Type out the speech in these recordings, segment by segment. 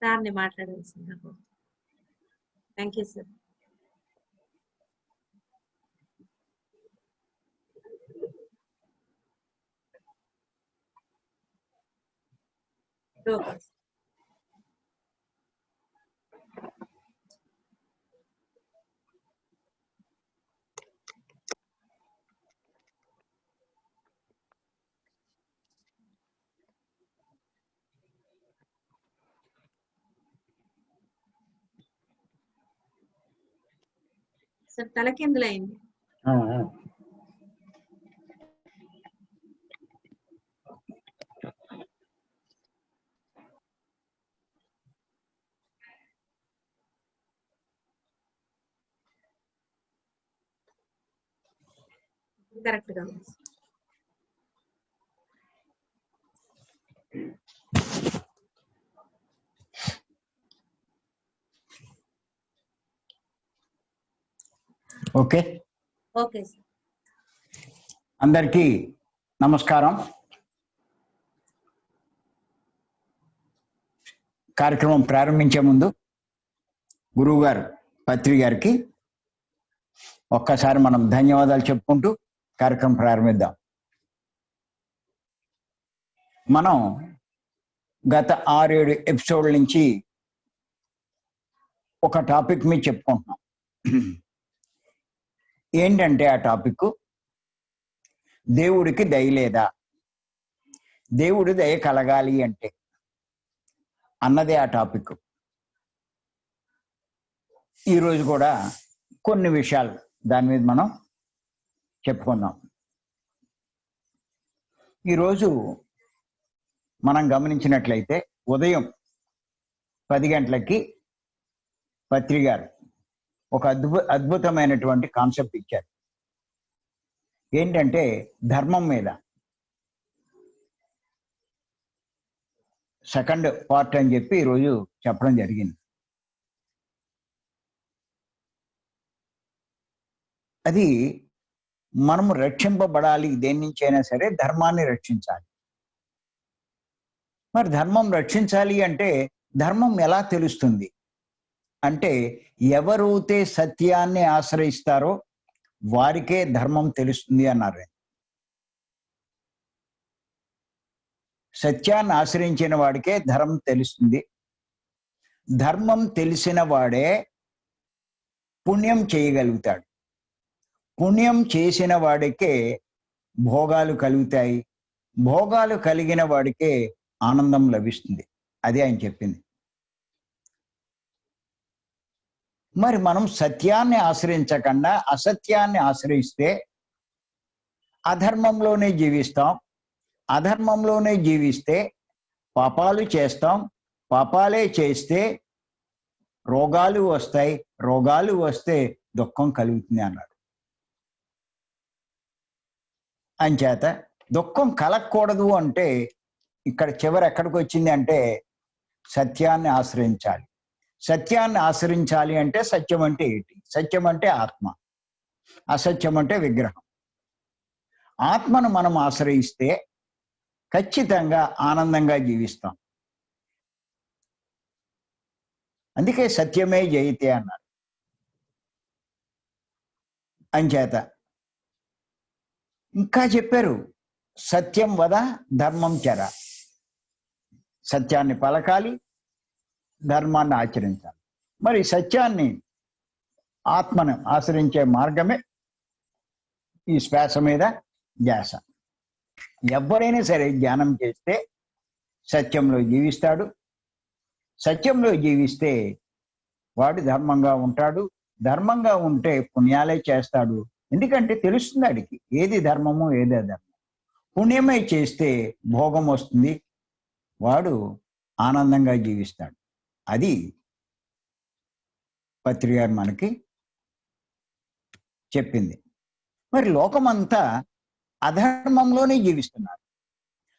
సార్ని మాట్లాడాల్సింది. Thank you sir. Sir తలకిందులైంది. కరెక్ట్ గా ఉంది. Okay okay sir. అందరికీ నమస్కారం. కార్యక్రమం ప్రారంభించే ముందు గురువు గారు పత్రి గారికి ఒక్కసారి మనం ధన్యవాదాలు చెప్పుకుంటూ కార్యక్రమం ప్రారంభిద్దాం. మనం గత 6-7 ఎపిసోడ్ల నుంచి ఒక టాపిక్ మీద చెప్పుకుంటున్నాం. ఏంటంటే ఆ టాపిక్ దేవుడికి దయ లేదా, దేవుడి దయ కలగాలి అంటే అన్నదే ఆ టాపిక్. ఈరోజు కూడా కొన్ని విషయాలు దాని మీద మనం చెప్పుకుందాం. ఈరోజు మనం గమనించినట్లయితే ఉదయం 10 గంటలకి పత్రి గారు ఒక అద్భుతమైనటువంటి కాన్సెప్ట్ ఇచ్చారు. ఏంటంటే ధర్మం మీద. సెకండ్ పార్ట్ అని చెప్పి ఈరోజు చెప్పడం జరిగింది. అది మనము రక్షింపబడాలి, దేని నుంచి అయినా సరే ధర్మాన్ని రక్షించాలి. మరి ధర్మం రక్షించాలి అంటే ధర్మం ఎలా తెలుస్తుంది అంటే, ఎవరైతే సత్యాన్ని ఆశ్రయిస్తారో వారికే ధర్మం తెలుస్తుంది అన్నారు. సత్యాన్ని ఆశ్రయించిన వాడికే ధర్మం తెలుస్తుంది. ధర్మం తెలిసిన వాడే పుణ్యం చేయగలుగుతాడు. పుణ్యం చేసిన వాడికే భోగాలు కలుగుతాయి. భోగాలు కలిగిన వాడికే ఆనందం లభిస్తుంది. అదే ఆయన చెప్పింది. మరి మనం సత్యాన్ని ఆశ్రయించకుండా అసత్యాన్ని ఆశ్రయిస్తే అధర్మంలోనే జీవిస్తాం. అధర్మంలోనే జీవిస్తే పాపాలు చేస్తాం. పాపాలే చేస్తే రోగాలు వస్తాయి. రోగాలు వస్తే దుఃఖం కలుగుతుంది అన్నాడు. అంచేత దుఃఖం కలగకూడదు అంటే ఇక్కడ చివరి ఎక్కడికి వచ్చింది అంటే సత్యాన్ని ఆశ్రయించాలి. సత్యాన్ని ఆశ్రయించాలి అంటే సత్యం అంటే ఏంటి? సత్యం అంటే ఆత్మ, అసత్యం అంటే విగ్రహం. ఆత్మను మనం ఆశ్రయిస్తే ఖచ్చితంగా ఆనందంగా జీవిస్తాం. అందుకే సత్యమే జయితే అన్నారు. అంచేత ఇంకా చెప్పారు, సత్యం వద ధర్మం చర. సత్యాన్ని పలకాలి, ధర్మాన్ని ఆచరించాలి. మరి సత్యాన్ని, ఆత్మను ఆశ్రయించే మార్గమే ఈ శ్వాస మీద ధ్యాస. ఎవరైనా సరే ధ్యానం చేస్తే సత్యంలో జీవిస్తాడు. సత్యంలో జీవిస్తే వాడు ధర్మంగా ఉంటాడు. ధర్మంగా ఉంటే పుణ్యాలే చేస్తాడు. ఎందుకంటే తెలుస్తుంది వాడికి ఏది ధర్మము ఏది అధర్మం. పుణ్యమే చేస్తే భోగం వస్తుంది, వాడు ఆనందంగా జీవిస్తాడు. అది పత్రి గారు మనకి చెప్పింది. మరి లోకమంతా అధర్మంలోనే జీవిస్తున్నారు.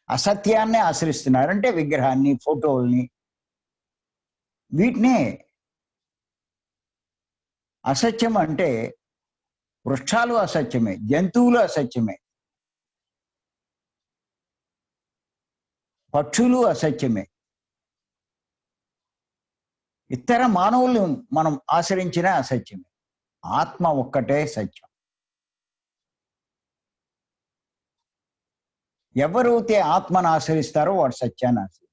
అసత్యాన్ని ఆశ్రయిస్తున్నారు. అంటే విగ్రహాన్ని, ఫోటోల్ని, వీటినే. అసత్యం అంటే వృక్షాలు అసత్యమే, జంతువులు అసత్యమే, పక్షులు అసత్యమే. ఇతర మానవులు మనం ఆశ్రయించిన అసత్యమే. ఆత్మ ఒక్కటే సత్యం. ఎవరైతే ఆత్మను ఆశ్రయిస్తారో వాడు సత్యాన్ని ఆశ్రయిస్తారు.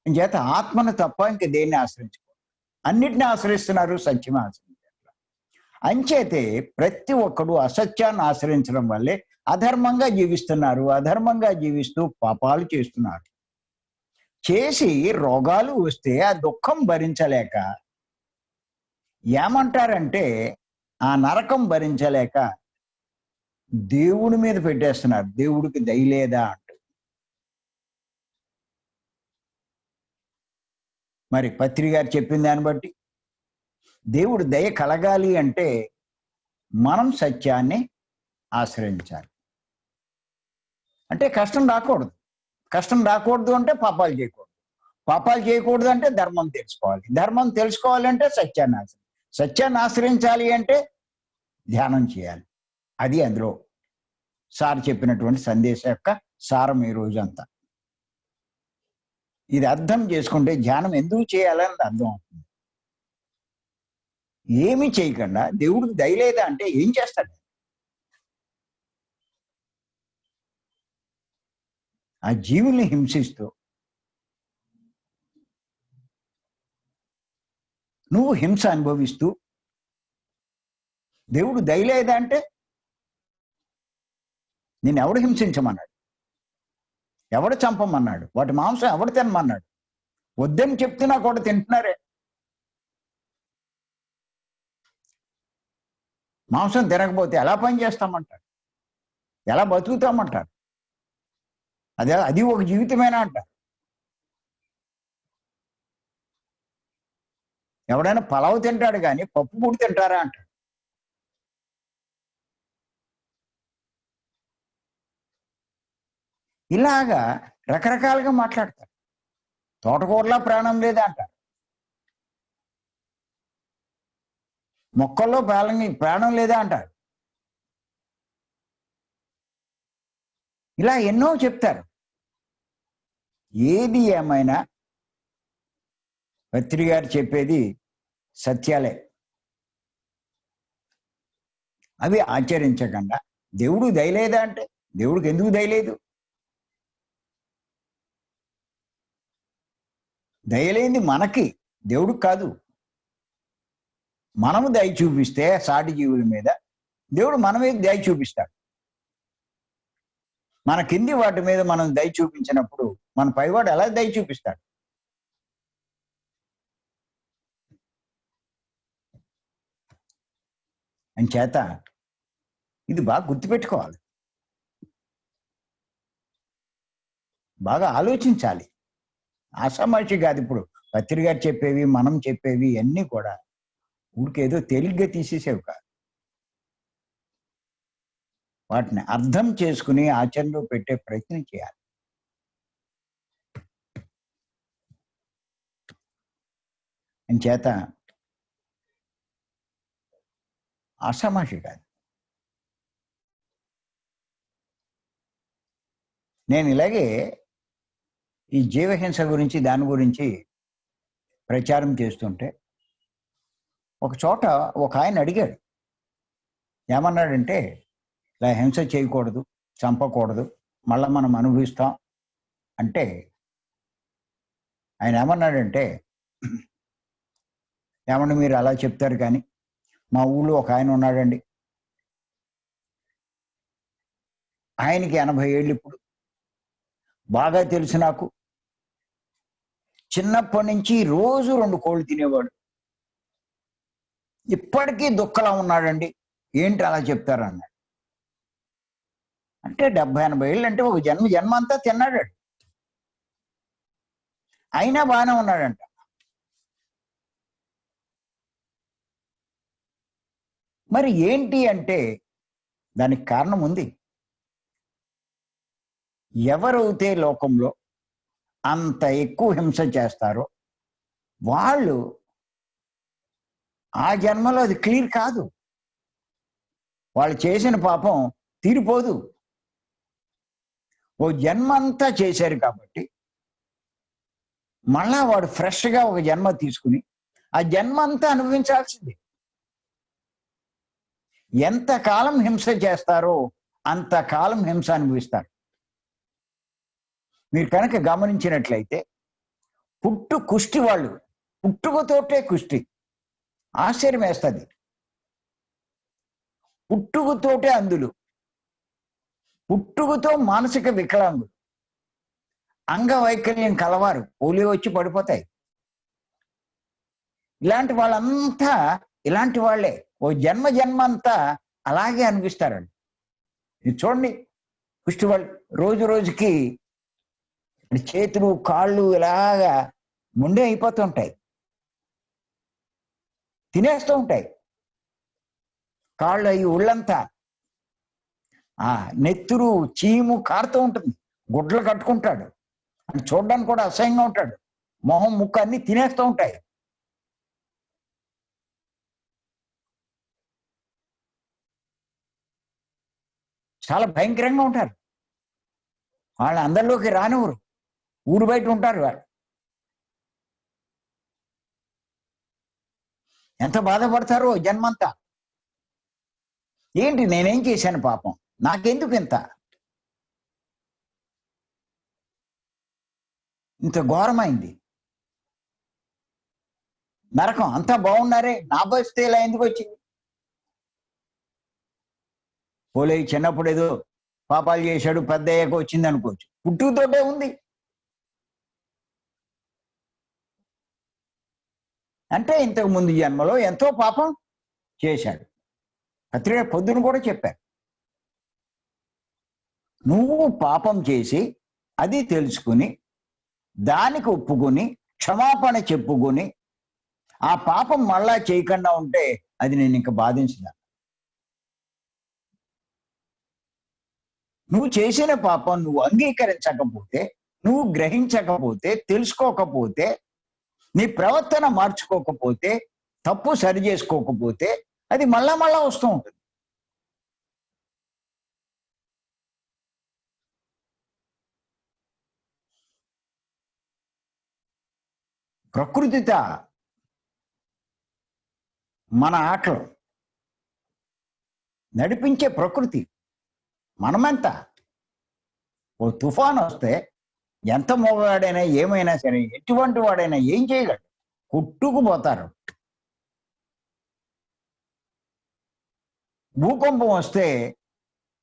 చేత ఆత్మను తప్ప ఇంక దేన్ని ఆశ్రయించుకోరు. అన్నిటిని ఆశ్రయిస్తున్నారు, సత్యమే ఆశ్రయించారు. అంచేతే ప్రతి ఒక్కడు అసత్యాన్ని ఆశ్రయించడం వల్లే అధర్మంగా జీవిస్తున్నారు. అధర్మంగా జీవిస్తూ పాపాలు చేస్తున్నారు. చేసి రోగాలు వస్తే ఆ దుఃఖం భరించలేక ఏమంటారంటే, ఆ నరకం భరించలేక దేవుడి మీద పెట్టేస్తున్నారు. దేవుడికి దయ లేదా అంటూ. మరి పత్రి గారు చెప్పిన దాన్ని బట్టి దేవుడు దయ కలగాలి అంటే మనం సత్యాన్ని ఆశ్రయించాలి. అంటే కష్టం రాకూడదు. కష్టం రాకూడదు అంటే పాపాలు చేయకూడదు. పాపాలు చేయకూడదు అంటే ధర్మం తెలుసుకోవాలి. ధర్మం తెలుసుకోవాలంటే సత్యాన్ని ఆశ్రయించాలి అంటే ధ్యానం చేయాలి. అది అందులో సార్ చెప్పినటువంటి సందేశం యొక్క సారం ఈ రోజంతా. ఇది అర్థం చేసుకుంటే ధ్యానం ఎందుకు చేయాలని అర్థం అవుతుంది. ఏమీ చేయకుండా దేవుడికి దయలేదా అంటే ఏం చేస్తాడు? ఆ జీవుల్ని హింసిస్తూ నువ్వు హింస అనుభవిస్తూ దేవుడు దయలేదా అంటే నేను ఎవడు హింసించమన్నాడు? ఎవడు చంపమన్నాడు? వాటి మాంసం ఎవడు తినమన్నాడు? వద్దని చెప్తున్నా కూడా తింటున్నారే. మాంసం తినకపోతే ఎలా పని చేస్తామంటారు? ఎలా బతుకుతామంటారు? అది ఒక జీవితమేనా అంటారు. ఎవడైనా పలావ్ తింటాడు కానీ పప్పు కూడా తింటారా అంటాడు. ఇలాగా రకరకాలుగా మాట్లాడతారు. తోటకూరలా ప్రాణం లేదా అంటారు. మొక్కల్లో ప్రాణం లేదా అంటారు. ఇలా ఎన్నో చెప్తారు. ఏది ఏమైనా పత్రి గారు చెప్పేది సత్యాలే. అవి ఆచరించకుండా దేవుడు దయలేదా అంటే దేవుడికి ఎందుకు దయలేదు? దయలేంది మనకి, దేవుడికి కాదు. మనము దయ చూపిస్తే సాటి జీవుల మీద దేవుడు మన మీద దయ చూపిస్తాడు. మన కింది వాటి మీద మనం దయ చూపించినప్పుడు మన పైవాడు ఎలా దయ చూపిస్తాడు? అంచేత ఇది బాగా గుర్తుపెట్టుకోవాలి, బాగా ఆలోచించాలి. ఆషామాషి కాదు. ఇప్పుడు పత్రి గారు చెప్పేవి, మనం చెప్పేవి అన్నీ కూడా ఊరికేదో తేలిగ్గా తీసేసేవి కాదు. వాటిని అర్థం చేసుకుని ఆచరణలో పెట్టే ప్రయత్నం చేయాలి. అంచేత ఆషామాషి కాదు. నేను ఇలాగే ఈ జీవహింస గురించి దాని గురించి ప్రచారం చేస్తుంటే ఒక చోట ఒక ఆయన అడిగాడు. ఏమన్నాడంటే, ఇలా హింస చేయకూడదు, చంపకూడదు, మళ్ళీ మనం అనుభవిస్తాం అంటే ఆయన ఏమన్నాడంటే, ఏమన్నా మీరు అలా చెప్తారు కానీ మా ఊళ్ళో ఒక ఆయన ఉన్నాడండి, ఆయనకి 80 ఏళ్ళు. ఇప్పుడు బాగా తెలుసు నాకు. చిన్నప్పటి నుంచి రోజు 2 కోళ్ళు తినేవాడు. ఇప్పటికీ దుఃఖలా ఉన్నాడండి. ఏంటి అలా చెప్తారన్నాడు. అంటే 70-80 ఏళ్ళు అంటే ఒక జన్మ అంతా తిన్నాడు. అయినా బాగానే ఉన్నాడంట. మరి ఏంటి అంటే దానికి కారణం ఉంది. ఎవరైతే లోకంలో అంత ఎక్కువ హింస చేస్తారో వాళ్ళు ఆ జన్మలో అది క్లియర్ కాదు. వాళ్ళు చేసిన పాపం తీరిపోదు. ఓ జన్మ అంతా చేశారు కాబట్టి మళ్ళా వాడు ఫ్రెష్గా ఒక జన్మ తీసుకుని ఆ జన్మ అంతా అనుభవించాల్సింది. ఎంతకాలం హింస చేస్తారో అంతకాలం హింస అనుభవిస్తారు. మీరు కనుక గమనించినట్లయితే కుష్టి వాళ్ళు పుట్టుకతోటే కుష్టి. ఆశ్చర్యం వేస్తుంది. పుట్టుకతోటే అందులు, పుట్టుకతో మానసిక వికలాంగులు, అంగవైకల్యం కలవారు, పోలియో వచ్చి పడిపోతాయి. ఇలాంటి వాళ్ళంతా ఇలాంటి వాళ్ళే ఓ జన్మ అంతా అలాగే అనిపిస్తారండి. ఇది చూడండి, కుష్టి వాళ్ళు రోజు రోజుకి చేతులు కాళ్ళు ఇలాగా ముండే అయిపోతూ ఉంటాయి, తినేస్తూ ఉంటాయి. కాళ్ళు అవి ఒళ్ళంతా నెత్తురు చీము కారుతూ ఉంటుంది. గుడ్లు కట్టుకుంటాడు, అని చూడడానికి కూడా అసహ్యంగా ఉంటాడు. మొహం ముక్కు అన్ని తినేస్తూ ఉంటాయి. చాలా భయంకరంగా ఉంటారు. వాళ్ళు అందరిలోకి రానివ్వరు, ఊరు బయట ఉంటారు. వాళ్ళు ఎంత బాధపడతారో జన్మంతా. ఏంటి నేనేం చేశాను పాపం, నాకెందుకు ఇంత ఘోరమైంది నరకం? అంతా బాగున్నారే, నా బస్తే ఇలా ఎందుకు వచ్చింది? పోలే చిన్నప్పుడు ఏదో పాపాలు చేశాడు, పెద్ద అయ్యాక వచ్చింది అనుకోవచ్చు. పుట్టుకతోటే ఉంది అంటే ఇంతకు ముందు జన్మలో ఎంతో పాపం చేశాడు. పత్రిక పొద్దున కూడా చెప్పారు, నువ్వు పాపం చేసి అది తెలుసుకుని దానికి ఒప్పుకొని క్షమాపణ చెప్పుకొని ఆ పాపం మళ్ళా చేయకుండా ఉంటే అది నేను ఇంకా బాధించదా. నువ్వు చేసిన పాపం నువ్వు అంగీకరించకపోతే, నువ్వు గ్రహించకపోతే, తెలుసుకోకపోతే, నీ ప్రవర్తన మార్చుకోకపోతే, తప్పు సరి చేసుకోకపోతే అది మళ్ళా వస్తూ ఉంటుంది. ప్రకృతిత మన ఆటలు నడిపించే ప్రకృతి. మనమెంత ఓ తుఫాను వస్తే ఎంత మోగాడైనా ఏమైనా సరే, ఎటువంటి వాడైనా ఏం చేయగలడు? కొట్టుకుపోతారు. భూకంపం వస్తే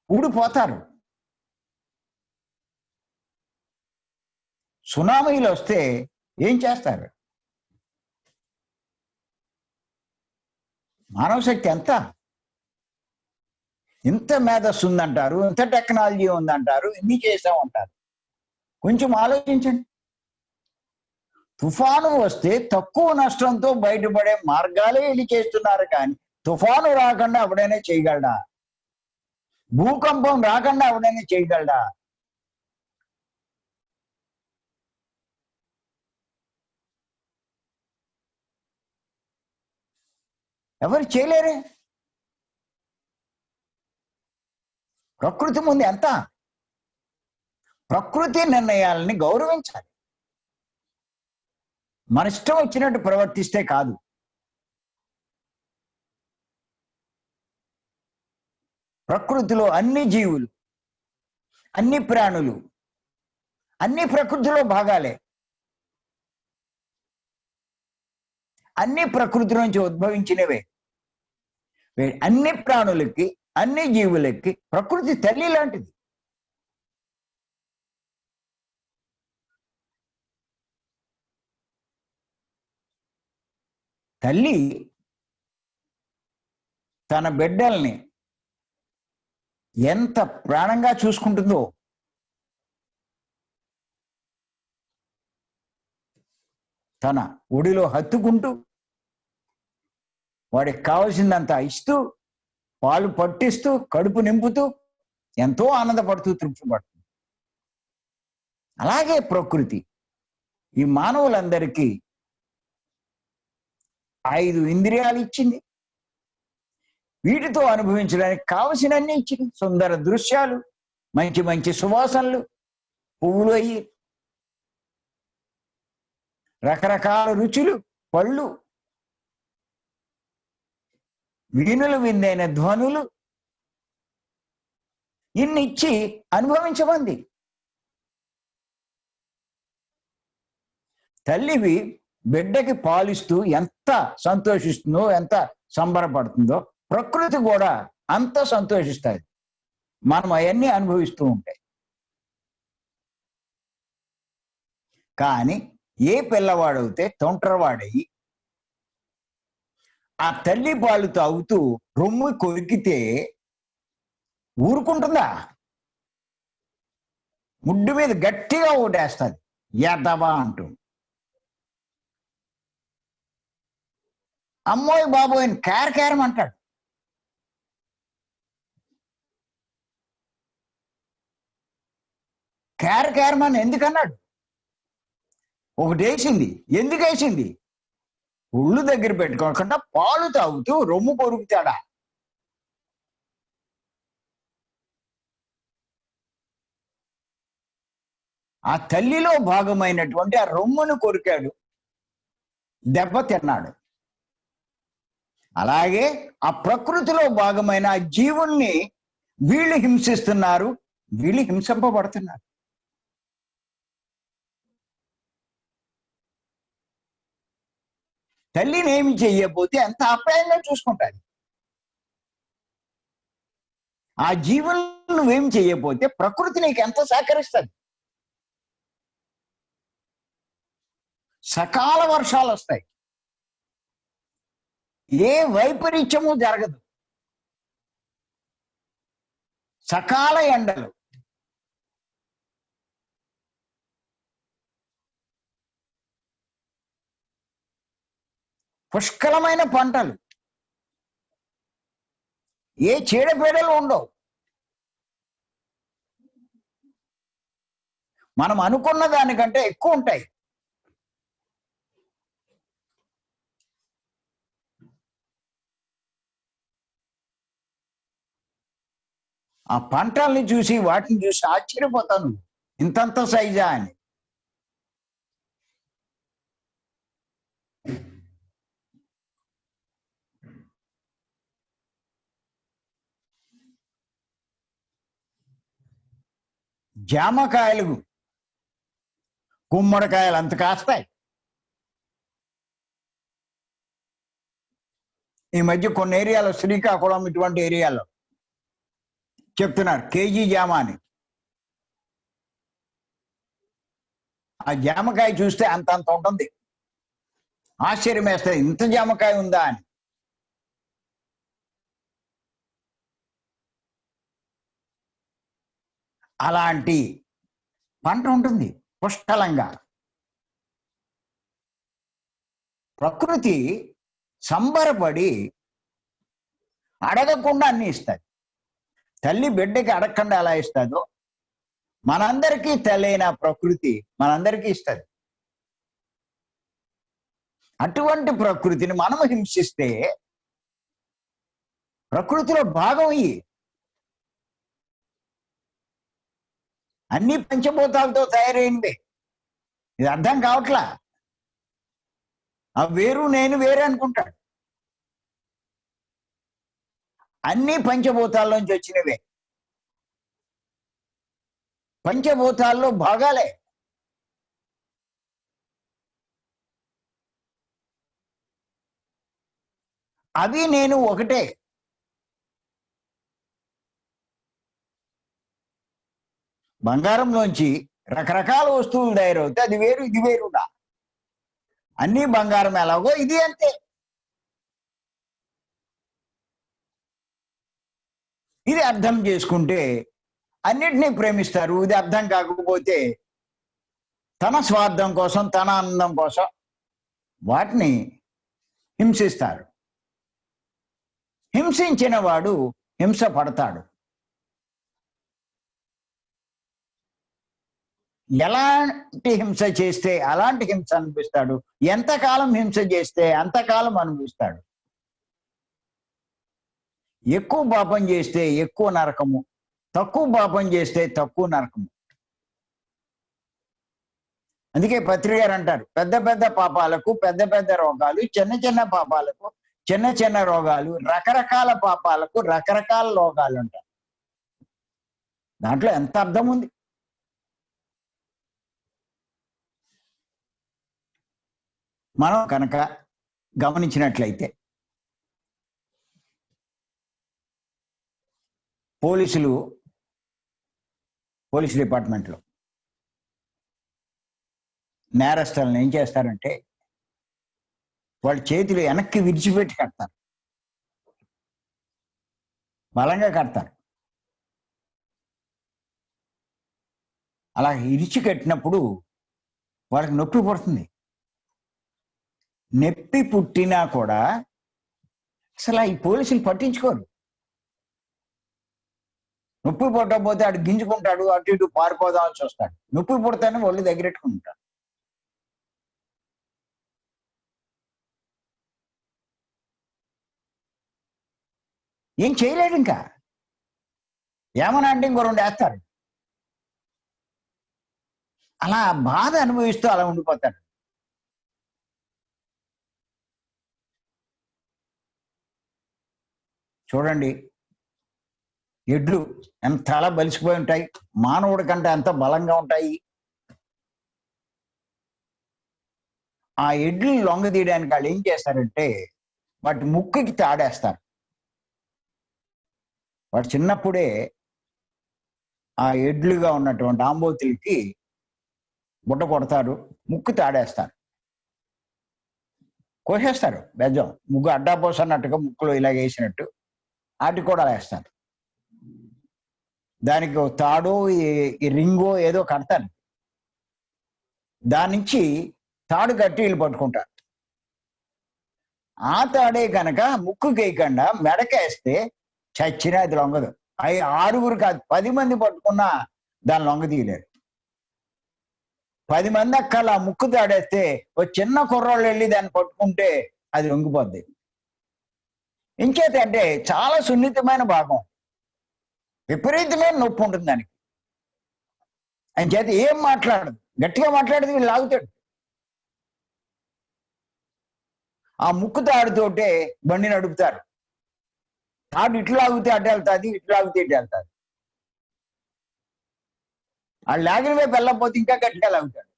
ఊడిపోతారు. సునామీలు వస్తే ఏం చేస్తారు? మానవ శక్తి ఇంత మేధస్సు ఉందంటారు, ఇంత టెక్నాలజీ ఉందంటారు, ఇన్ని చేసామంటారు. కొంచెం ఆలోచించండి. తుఫాను వస్తే తక్కువ నష్టంతో బయటపడే మార్గాలే ఇది చేస్తున్నారు, కానీ తుఫాను రాకుండా ఎవడైనా చేయగలడా? భూకంపం రాకుండా ఎవడైనా చేయగలడా? ఎవరు చేయలేరే. ప్రకృతి ముందు ప్రకృతి నిర్ణయాలని గౌరవించాలి. మన ఇష్టం వచ్చినట్టు ప్రవర్తిస్తే కాదు. ప్రకృతిలో అన్ని జీవులు, అన్ని ప్రాణులు, అన్ని ప్రకృతిలో భాగాలే. అన్ని ప్రకృతి నుంచి ఉద్భవించినవే. అన్ని ప్రాణులకి, అన్ని జీవులకి ప్రకృతి తల్లి లాంటిది. తల్లి తన బిడ్డల్ని ఎంత ప్రాణంగా చూసుకుంటుందో, తన ఒడిలో హత్తుకుంటూ వాడికి కావాల్సిందంతా ఇస్తూ, పాలు పట్టిస్తూ, కడుపు నింపుతూ, ఎంతో ఆనందపడుతూ తృప్తి పడుతుంది. అలాగే ప్రకృతి ఈ మానవులందరికీ 5 ఇంద్రియాలు ఇచ్చింది. వీటితో అనుభవించడానికి కావలసినన్ని ఇచ్చింది. సుందర దృశ్యాలు, మంచి మంచి సువాసనలు, పువ్వులు అయ్యి, రకరకాల రుచులు, పళ్ళు, వీణులు విందైన ధ్వనులు ఇన్నిచ్చి అనుభవించమంది. తల్లివి బిడ్డకి పాలిస్తూ ఎంత సంతోషిస్తుందో, ఎంత సంబరపడుతుందో, ప్రకృతి కూడా అంత సంతోషిస్తుంది మనం అవన్నీ అనుభవిస్తూ ఉంటాయి. కానీ ఏ పిల్లవాడైతే తొంటరవాడయి ఆ తల్లి పాలు తాగుతూ రొమ్ము కొరికితే ఊరుకుంటుందా? ముడ్డు మీద గట్టిగా ఓటేస్తుంది, ఎదవా అంటూ. అమ్మోయ్ బాబోయ్ కేరకేరమంటాడు. కేరకేరమని ఎందుకన్నాడు? ఒకటేసింది. ఎందుకు వేసింది? ఒళ్ళు దగ్గర పెట్టుకోకుండా పాలు తాగుతూ రొమ్ము కొరుకుతాడా? ఆ తల్లిలో భాగమైనటువంటి ఆ రొమ్మును కొరికాడు, దెబ్బ తిన్నాడు. అలాగే ఆ ప్రకృతిలో భాగమైన ఆ జీవుల్ని వీళ్ళు హింసిస్తున్నారు, వీళ్ళు హింసింపబడుతున్నారు. తల్లిని ఏమి చెయ్యకపోతే ఎంత అపాయంగా చూసుకుంటారు. ఆ జీవులను నువ్వేం చెయ్యకపోతే ప్రకృతి నీకు ఎంత సహకరిస్తుంది. సకాల వర్షాలు వస్తాయి, ఏ వైపరీత్యము జరగదు. సకాల ఎండలు, పుష్కలమైన పంటలు, ఏ చీడపీడలు ఉండవు. మనం అనుకున్న దానికంటే ఎక్కువ ఉంటాయి. ఆ పంటల్ని చూసి వాటిని చూసి ఆశ్చర్యపోతాను, ఇంతంత సైజా అని. జామకాయలు, గుమ్మడికాయలు అంత కాస్తాయి. ఈ మధ్య కొన్ని ఏరియాలో, శ్రీకాకుళం ఇటువంటి ఏరియాలో చెప్తున్నారు కేజీ జామ అని. ఆ జామకాయ చూస్తే అంతంత ఉంటుంది, ఆశ్చర్యం వేస్తుంది, ఇంత జామకాయ ఉందా అని. అలాంటి పంట ఉంటుంది పుష్కలంగా. ప్రకృతి సంబరపడి అడగకుండా అన్ని ఇస్తుంది. తల్లి బిడ్డకి అడగకుండా ఎలా ఇస్తుందో మనందరికీ తల్లైన ప్రకృతి మనందరికీ ఇస్తుంది. అటువంటి ప్రకృతిని మనం హింసిస్తే ప్రకృతిలో భాగం ఇయ్యి. అన్ని పంచభూతాలతో తయారైంది, ఇది అర్థం కావట్లా. ఆ వేరు నేను వేరే అనుకుంటాడు. అన్ని పంచభూతాల్లోంచి వచ్చినవే, పంచభూతాల్లో భాగాలే. అవి నేను ఒకటే. బంగారంలోంచి రకరకాల వస్తువులు తయారవుతాయి, అది వేరు ఇది వేరుగా. అన్ని బంగారం ఎలాగో ఇది అంతే. ఇది అర్థం చేసుకుంటే అన్నిటినీ ప్రేమిస్తారు. ఇది అర్థం కాకపోతే తన స్వార్థం కోసం, తన ఆనందం కోసం వాటిని హింసిస్తారు. హింసించిన వాడు హింస పడతాడు. ఎలాంటి హింస చేస్తే అలాంటి హింస అనిపిస్తాడు. ఎంతకాలం హింస చేస్తే అంతకాలం అనిపిస్తాడు. ఎక్కువ పాపం చేస్తే ఎక్కువ నరకము, తక్కువ పాపం చేస్తే తక్కువ నరకము. అందుకే పత్రి గారు అంటారు, పెద్ద పెద్ద పాపాలకు పెద్ద పెద్ద రోగాలు, చిన్న చిన్న పాపాలకు చిన్న చిన్న రోగాలు, రకరకాల పాపాలకు రకరకాల రోగాలు అంటారు. దాంట్లో ఎంత అర్థం ఉంది. మనం కనుక గమనించినట్లయితే పోలీస్ డిపార్ట్మెంట్లో నేరస్తులను ఏం చేస్తారంటే వాళ్ళ చేతులు వెనక్కి విడిచిపెట్టి కడతారు, బలంగా కడతారు. అలా ఇరిచి కట్టినప్పుడు వాళ్ళకి నొప్పి పుడుతుంది. నొప్పి పుట్టినా కూడా అసలు ఈ పోలీసులు పట్టించుకోరు. నొప్పి పుట్టకపోతే అటు గింజుకుంటాడు, అటు ఇటు పారిపోదామని చూస్తాడు. నొప్పి పుడతానే ఒళ్ళు దగ్గరెట్టుకుంటాడు. ఏం చేయలేడు. ఇంకా ఏమన్నా అంటే ఇంకో రెండు వేస్తారు. అలా బాధ అనుభవిస్తూ అలా ఉండిపోతాడు. చూడండి, ఎడ్లు ఎంత అలా బలిసిపోయి ఉంటాయి, మానవుడి కంటే ఎంత బలంగా ఉంటాయి. ఆ ఎడ్లు లొంగ తీయడానికి వాళ్ళు ఏం చేస్తారంటే వాటి ముక్కుకి తాడేస్తారు. వాడు చిన్నప్పుడే ఆ ఎడ్లుగా ఉన్నటువంటి ఆంబోతులకి బుట్ట కొడతారు, ముక్కు తాడేస్తారు, కోసేస్తారు. బెజ్జం ముగ్గు అడ్డాపోస అన్నట్టుగా ముక్కులో ఇలాగ వేసినట్టు వాటికి కూడా వేస్తారు. దానికి తాడో ఈ రింగో ఏదో కడతారు. దాని నుంచి తాడు కట్టి వీళ్ళు పట్టుకుంటారు. ఆ తాడే కనుక ముక్కు కేయకుండా మెడకేస్తే చచ్చినా అది లొంగదు. 6 కాదు 10 మంది పట్టుకున్నా దాన్ని లొంగ తీయలేరు. 10 మంది అక్కల ముక్కు తాడేస్తే ఓ చిన్న కుర్రోళ్ళు వెళ్ళి దాన్ని పట్టుకుంటే అది లొంగిపోద్ది. ఇంకేతంటే చాలా సున్నితమైన భాగం, విపరీతమైన నొప్పి ఉంటుంది దానికి. ఆయన చేత ఏం మాట్లాడదు, గట్టిగా మాట్లాడితే వీళ్ళు లాగుతాడు. ఆ ముక్కు తాడుతోటే బండి నడుపుతారు. తాడు ఇట్లా లాగితే అటు వెళ్తుంది, ఇట్లా లాగితే ఇటు వెళ్తుంది. ఆ లాగిన వైపు వెళ్ళకపోతే ఇంకా గట్టిగా లాగుతాడు.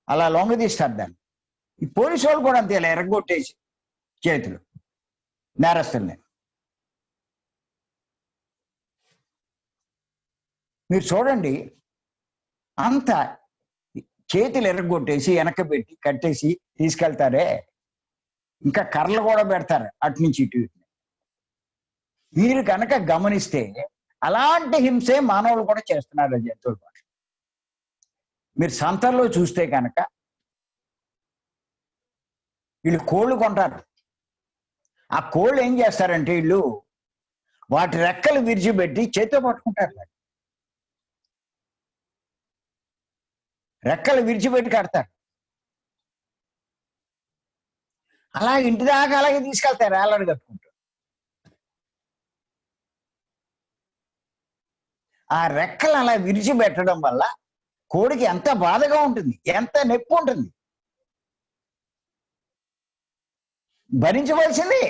అలా లొంగ తీస్తారు దాన్ని. ఈ పోలీసు వాళ్ళు కూడా అంతే, ఇలా ఎరగొట్టేసి చేతులు నేరస్తుల్ని. మీరు చూడండి, అంత చేతులు ఎరగొట్టేసి వెనక పెట్టి కట్టేసి తీసుకెళ్తారే, ఇంకా కర్రలు కూడా పెడతారు అటు నుంచి ఇటు. మీరు కనుక గమనిస్తే అలాంటి హింసే మానవులు కూడా చేస్తున్నారు జంతువుల పట్ల. మీరు సంతల్లో చూస్తే కనుక వీళ్ళు కోళ్ళు కొంటారు. ఆ కోళ్ళు ఏం చేస్తారంటే వీళ్ళు వాటి రెక్కలు విరిచిపెట్టి చేతితో పట్టుకుంటారు. రెక్కలు విరిచిపెట్టి కడతారు. అలా ఇంటి దాకా అలాగే తీసుకెళ్తారు ఏలాడు కట్టుకుంటూ. ఆ రెక్కలు అలా విరిచిపెట్టడం వల్ల కోడికి ఎంత బాధగా ఉంటుంది, ఎంత నొప్పి ఉంటుంది, భరించవలసింది.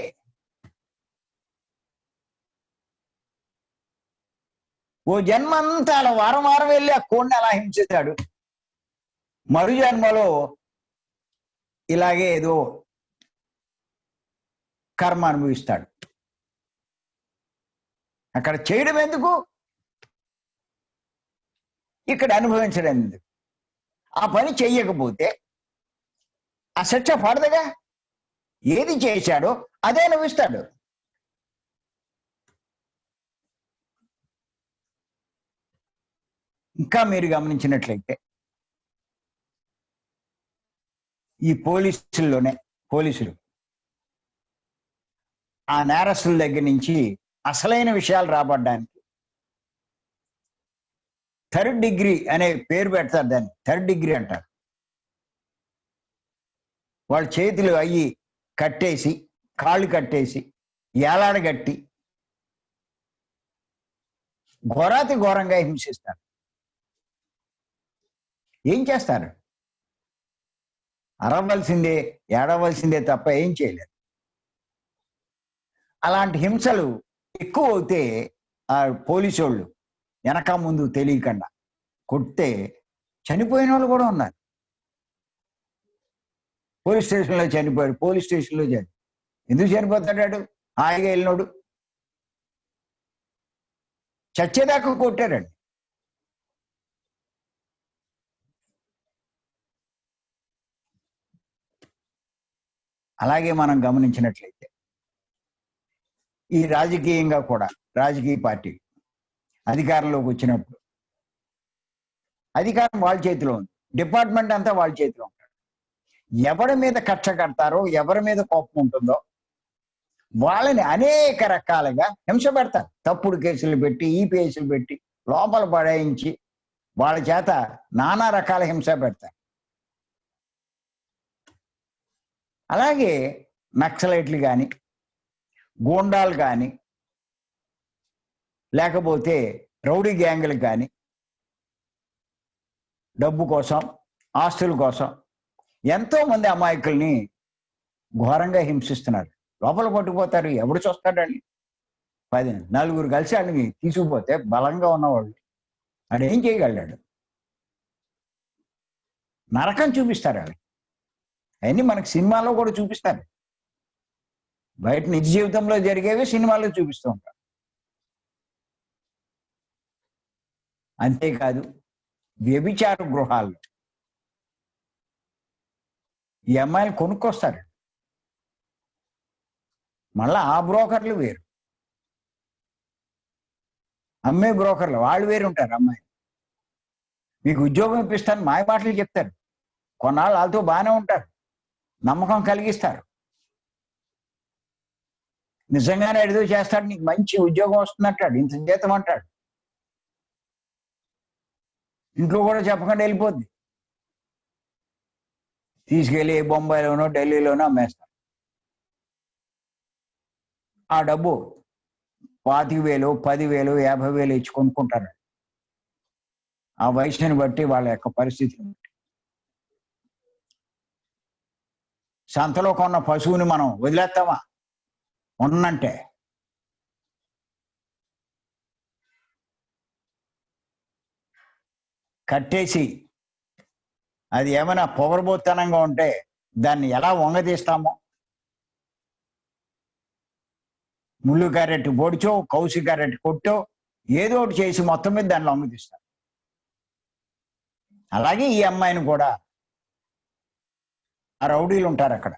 ఓ జన్మంతా అలా వారం వారం వెళ్ళి ఆ కోడిని అలా హింసిస్తాడు. మరు జన్మలో ఇలాగే ఏదో కర్మ అనుభవిస్తాడు. అక్కడ చేయడం ఎందుకు, ఇక్కడ అనుభవించడం ఎందుకు? ఆ పని చెయ్యకపోతే ఆ శిక్ష పడదుగా. ఏది చేశాడో అదే అనుభవిస్తాడు. ఇంకా మీరు గమనించినట్లయితే ఈ పోలీసులు ఆ నేరస్తుల దగ్గర నుంచి అసలైన విషయాలు రాబడ్డానికి 3rd డిగ్రీ అనే పేరు పెడతారు. దాన్ని 3rd డిగ్రీ అంటారు. వాళ్ళ చేతులు అయ్యి కట్టేసి, కాళ్ళు కట్టేసి ఏలాడగట్టి ఘోరాతి ఘోరంగా హింసిస్తారు. ఏం చేస్తారు? అరవలసిందే, ఏడవలసిందే తప్ప ఏం చేయలేరు. అలాంటి హింసలు ఎక్కువ అవుతే ఆ పోలీసు వాళ్ళు వెనక ముందు తెలియకుండా కొడితే చనిపోయిన వాళ్ళు కూడా ఉన్నారు. పోలీస్ స్టేషన్లో చనిపోయాడు, పోలీస్ స్టేషన్లో ఎందుకు చనిపోతాడు? హాయిగా వెళ్ళినోడు చచ్చేదాకా కొట్టారండి. అలాగే మనం గమనించినట్లయితే ఈ రాజకీయంగా కూడా రాజకీయ పార్టీ అధికారంలోకి వచ్చినప్పుడు అధికారం వాళ్ళ చేతిలో ఉంది, డిపార్ట్మెంట్ అంతా వాళ్ళ చేతిలో ఉంటాడు. ఎవరి మీద కక్ష కడతారో, ఎవరి మీద కోపం ఉంటుందో వాళ్ళని అనేక రకాలుగా హింస పెడతారు. తప్పుడు కేసులు పెట్టి, ఈ కేసులు పెట్టి లోపల పడాయించి వాళ్ళ చేత నానా రకాల హింస పెడతారు. అలాగే నక్సలైట్లు కానీ, గూండాలు కానీ, లేకపోతే రౌడీ గ్యాంగులు కానీ డబ్బు కోసం, ఆస్తుల కోసం ఎంతో మంది అమాయకుల్ని ఘోరంగా హింసిస్తున్నారు. లోపల పట్టుకుపోతారు. ఎవడు చూస్తాడండి? 10 నలుగురు కలిసి వాళ్ళని తీసుకుపోతే బలంగా ఉన్నవాళ్ళు వాడు ఏం చేయగలడు? నరకం చూపిస్తారు. అవి అవన్నీ మనకి సినిమాలో కూడా చూపిస్తారు. బయట నిజ జీవితంలో జరిగేవి సినిమాలో చూపిస్తూ ఉంటారు. అంతేకాదు వ్యభిచార గృహాల్లో ఈ అమ్మాయిలు కొనుక్కొస్తారు. మళ్ళా ఆ బ్రోకర్లు వేరు, అమ్మే బ్రోకర్లు వాళ్ళు వేరు ఉంటారు. అమ్మాయి మీకు ఉద్యోగం ఇప్పిస్తాను మాయ మాటలు చెప్తారు. కొన్నాళ్ళు వాళ్ళతో బాగానే ఉంటారు, నమ్మకం కలిగిస్తారు. నిజంగానే ఏదో చేస్తాడు, నీకు మంచి ఉద్యోగం వస్తుందంటాడు, ఇంత జీతం అంటాడు. ఇంట్లో కూడా చెప్పకుండా వెళ్ళిపోద్ది. తీసుకెళ్ళి బొంబాయిలోనో ఢిల్లీలోనో అమ్మేస్తారు. ఆ డబ్బు 25,000, 10,000, 50,000 ఇచ్చి కొనుక్కుంటారు. ఆ వయసుని బట్టి వాళ్ళ యొక్క పరిస్థితిని బట్టి. సంతలో కొన్న పశువుని మనం వదిలేస్తామా? ఉన్నంటే కట్టేసి అది ఏమైనా పొగరబోత్తనంగా ఉంటే దాన్ని ఎలా వంగదీస్తామో, ముళ్ళు కర్రెట్టు పొడిచో, కౌసి కర్రెట్టు కొట్టో ఏదో ఒకటి చేసి మొత్తం మీద దాన్ని వంగదీస్తారు. అలాగే ఈ అమ్మాయిని కూడా ఆ రౌడీలు ఉంటారు అక్కడ,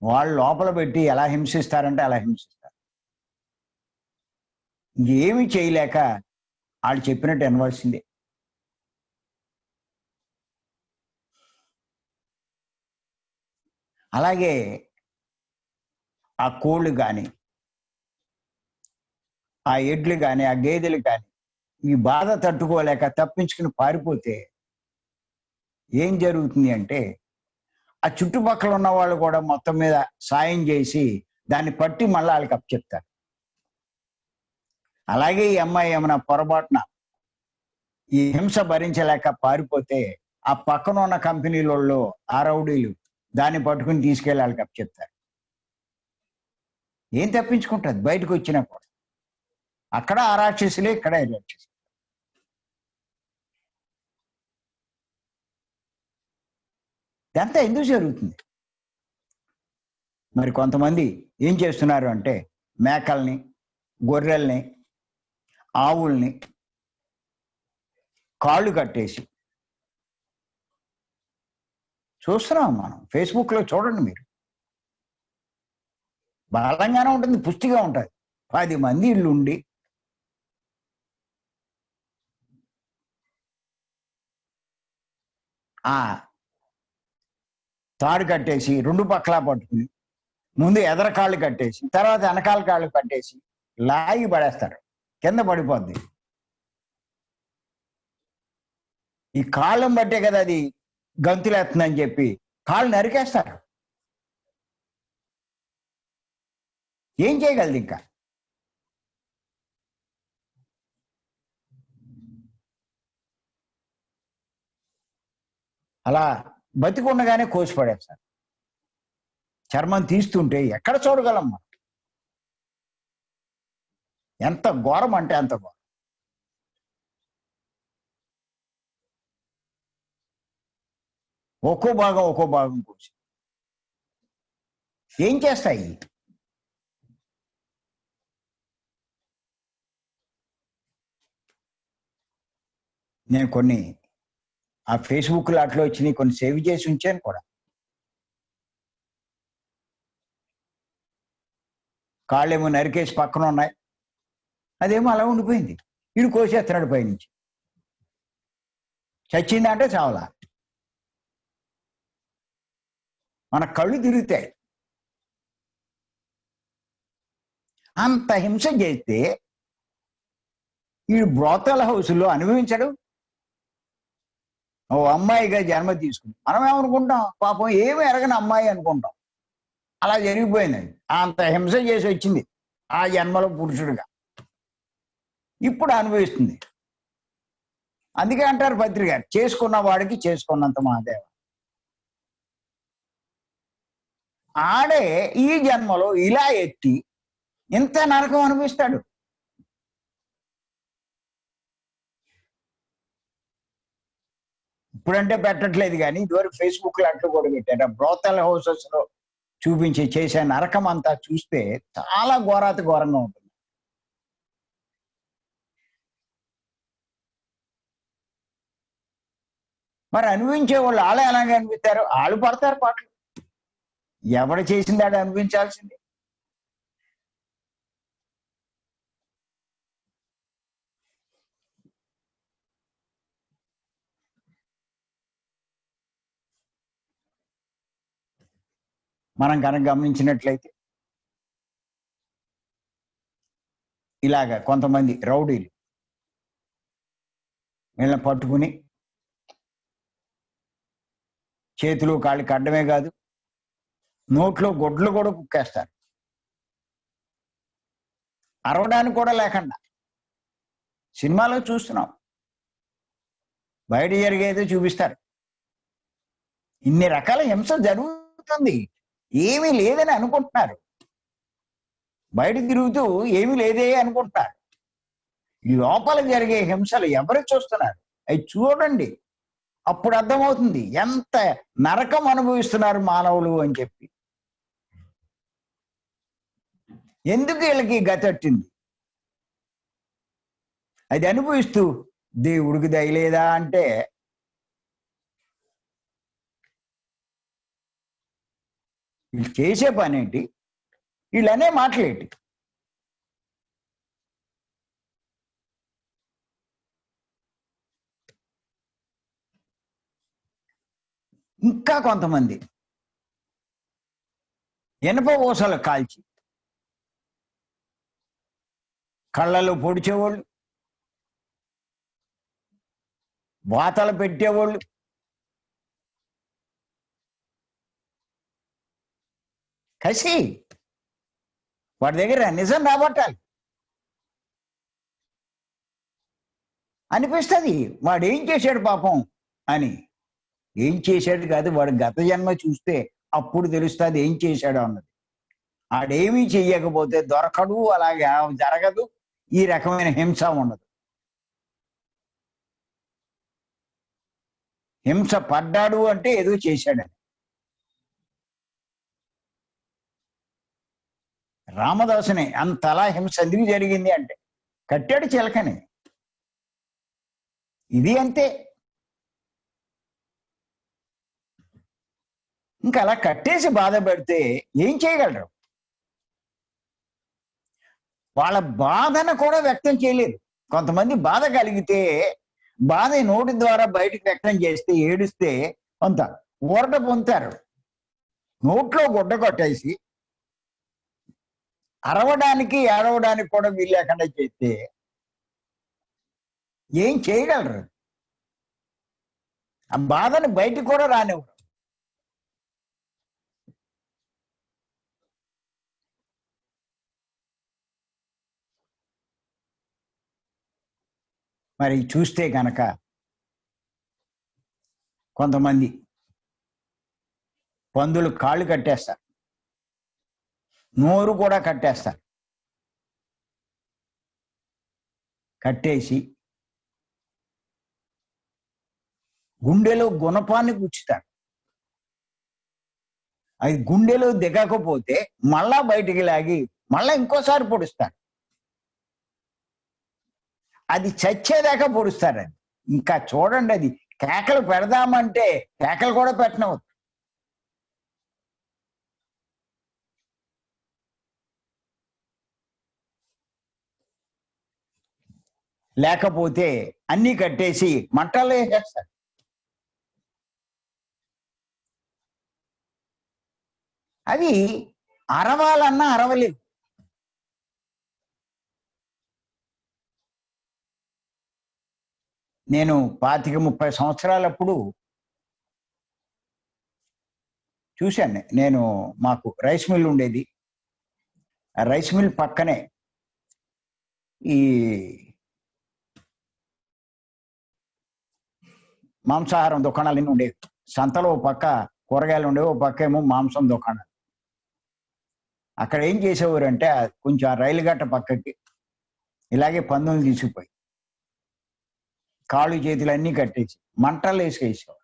వాళ్ళు లోపల పెట్టి ఎలా హింసిస్తారంటే అలా హింసిస్తారు. ఏమి చేయలేక వాళ్ళు చెప్పినట్టు వినవలసిందే. అలాగే ఆ కోళ్ళు కానీ, ఆ ఎడ్లు కానీ, ఆ గేదెలు కానీ ఈ బాధ తట్టుకోలేక తప్పించుకుని పారిపోతే ఏం జరుగుతుంది అంటే ఆ చుట్టుపక్కల ఉన్న వాళ్ళు కూడా మొత్తం మీద సాయం చేసి దాన్ని పట్టి మళ్ళీ వాళ్ళకి అప్పచెప్తారు. అలాగే ఈ అమ్మాయి ఏమైనా పొరపాటున ఈ హింస భరించలేక పారిపోతే ఆ పక్కన ఉన్న కంపెనీలలో ఆ రౌడీలు దాన్ని పట్టుకుని తీసుకెళ్ళి వాళ్ళకి అప్పచెప్తారు. ఏం తప్పించుకుంటుంది బయటకు వచ్చినా కూడా? అక్కడ ఆ రాక్షసులే, ఇక్కడ రాక్షసులు. ఇదంతా ఎందుకు జరుగుతుంది? మరి కొంతమంది ఏం చేస్తున్నారు అంటే మేకల్ని, గొర్రెల్ని, ఆవుల్ని కాళ్ళు కట్టేసి చూస్తున్నాం మనం. ఫేస్బుక్లో చూడండి మీరు, బలంగానే ఉంటుంది, పుష్టిగా ఉంటుంది. 10 మంది ఇల్లు ఉండి ఆ తాడు కట్టేసి 2 పక్కలా పట్టుకుని ముందు ఎదర కాళ్ళు కట్టేసి తర్వాత వెనకాల కాళ్ళు కట్టేసి లాగి పడేస్తారు, కింద పడిపోద్ది. ఈ కాళ్ళను బట్టే కదా అది గంతులేస్తుందని చెప్పి కాళ్ళు నరికేస్తారు. ఏం చేయగలదు ఇంకా? అలా బతికుండగానే కోసి పడేస్తారు. చర్మం తీస్తుంటే ఎక్కడ చూడగలం మనం? ఎంత ఘోరం అంటే అంత ఘోరం. ఒక్కో భాగం కోసి ఏం చేస్తాయి? నేను కొన్ని ఆ ఫేస్బుక్లో అట్లా వచ్చినాయి, కొన్ని సేవ్ చేసి ఉంచాను కూడా. కాళ్ళేమో నరికేసి పక్కన ఉన్నాయి, అదేమో అలా ఉండిపోయింది. వీడు కోసేస్తున్నాడు పైనుంచి. చచ్చిందంటే చావలా. మన కళ్ళు తిరుగుతాయి. అంత హింస చేస్తే వీడు బ్రోతల హౌస్లో అనుభవించడు. ఓ అమ్మాయిగా జన్మ తీసుకుంది. మనం ఏమనుకుంటాం? పాపం ఏమి ఎరగని అమ్మాయి అనుకుంటాం. అలా జరిగిపోయిందండి. అంత హింస చేసి వచ్చింది ఆ జన్మలో పురుషుడిగా. ఇప్పుడు అనుభవిస్తుంది. అందుకే అంటారు పత్రిక, చేసుకున్న వాడికి చేసుకున్నంత మహాదేవ. ఆడే ఈ జన్మలో ఇలా ఎత్తి ఇంత నరకం అనిపిస్తాడు. ఇప్పుడంటే పెట్టట్లేదు, కానీ ఇదివరకు ఫేస్బుక్లో అట్లు కూడా పెట్టారు. బ్రోతల్ హౌసెస్ లో చూపించి చేసే నరకం అంతా చూస్తే చాలా ఘోరాతి ఘోరంగా ఉంటుంది. మరి అనుభవించే వాళ్ళు వాళ్ళే ఎలాగే అనిపిస్తారు? వాళ్ళు పడతారు పాటలు. ఎవడు చేసింది ఆడు అనిపించాల్సింది. మనం కనుక గమనించినట్లయితే ఇలాగ కొంతమంది రౌడీలు వీళ్ళని పట్టుకుని చేతులు కాళ్ళకి అడ్డమే కాదు, నోట్లో గొడ్లు కూడా కుక్కేస్తారు. అరవడానికి కూడా లేకుండా. సినిమాలో చూస్తున్నాం, బయట జరిగేదో చూపిస్తారు. ఇన్ని రకాల హింస జరుగుతుంది. ఏమీ లేదని అనుకుంటున్నారు. బయట తిరుగుతూ ఏమీ లేదే అనుకుంటున్నారు. లోపల జరిగే హింసలు ఎవరు చూస్తున్నారు? అవి చూడండి, అప్పుడు అర్థమవుతుంది ఎంత నరకం అనుభవిస్తున్నారు మానవులు అని చెప్పి. ఎందుకు వీళ్ళకి గతట్టింది? అది అనుభవిస్తూ దేవుడికి దయలేదా అంటే వీళ్ళు చేసే పని ఏంటి? వీళ్ళనే మాటలేంటి? ఇంకా కొంతమంది ఇనప ఊసలు కాల్చి కళ్ళలో పొడిచేవాళ్ళు, వాతలు పెట్టేవాళ్ళు, కసి వాడి దగ్గర నిజం రాబట్టాలి అనిపిస్తుంది. వాడు ఏం చేశాడు పాపం అని. ఏం చేశాడు కాదు, వాడు గత జన్మ చూస్తే అప్పుడు తెలుస్తుంది ఏం చేశాడు అన్నది. ఆడేమీ చెయ్యకపోతే దొరకడు, అలాగే జరగదు, ఈ రకమైన హింస ఉండదు. హింస పడ్డాడు అంటే ఏదో చేశాడని. రామదాసుని అంతలా హింస ఎందుకు జరిగింది అంటే కట్టాడు చిలకని. ఇది అంతే. ఇంకా అలా కట్టేసి బాధ పెడితే ఏం చేయగలరు? వాళ్ళ బాధను కూడా వ్యక్తం చేయలేదు. కొంతమంది బాధ కలిగితే బాధ నోటి ద్వారా బయటకు వ్యక్తం చేస్తే, ఏడుస్తే కొంత ఊరట పొందుతారు. నోట్లో గుడ్డ కొట్టేసి అరవడానికి ఏడవడానికి కూడా వీలు లేకుండా చేస్తే ఏం చేయగలరు? ఆ బాధను బయటికి కూడా రానివ్వరు. మరి చూస్తే కనుక కొంతమంది పందులు కాళ్ళు కట్టేస్తారు, నోరు కూడా కట్టేస్తారు. కట్టేసి గుండెలో గుణపాన్ని గుచ్చుతారు. అది గుండెలో దిగకపోతే మళ్ళా బయటికి లాగి మళ్ళా ఇంకోసారి పొడుస్తారు. అది చచ్చేదాకా పొడుస్తారు. అది ఇంకా చూడండి, అది కేకలు పెడదామంటే కేకలు కూడా పెట్టనవద్దు. లేకపోతే అన్నీ కట్టేసి మంటల్లో వేసేస్తారు. అవి అరవాలన్నా అరవలేవు. నేను 25-30 సంవత్సరాలప్పుడు చూశాను. నేను మాకు రైస్ మిల్ ఉండేది. ఆ రైస్ మిల్ పక్కనే ఈ మాంసాహారం దుకాణాలన్నీ ఉండేవి. సంతలో ఓ పక్క కూరగాయలు ఉండేవి, ఓ పక్క ఏమో మాంసం దుకాణాలు. అక్కడ ఏం చేసేవారంటే కొంచెం ఆ రైలు గట్ట పక్కకి ఇలాగే పందులు తీసుకుపోయి కాళ్ళు చేతులు అన్నీ కట్టేసి మంటలు వేసేసేవారు.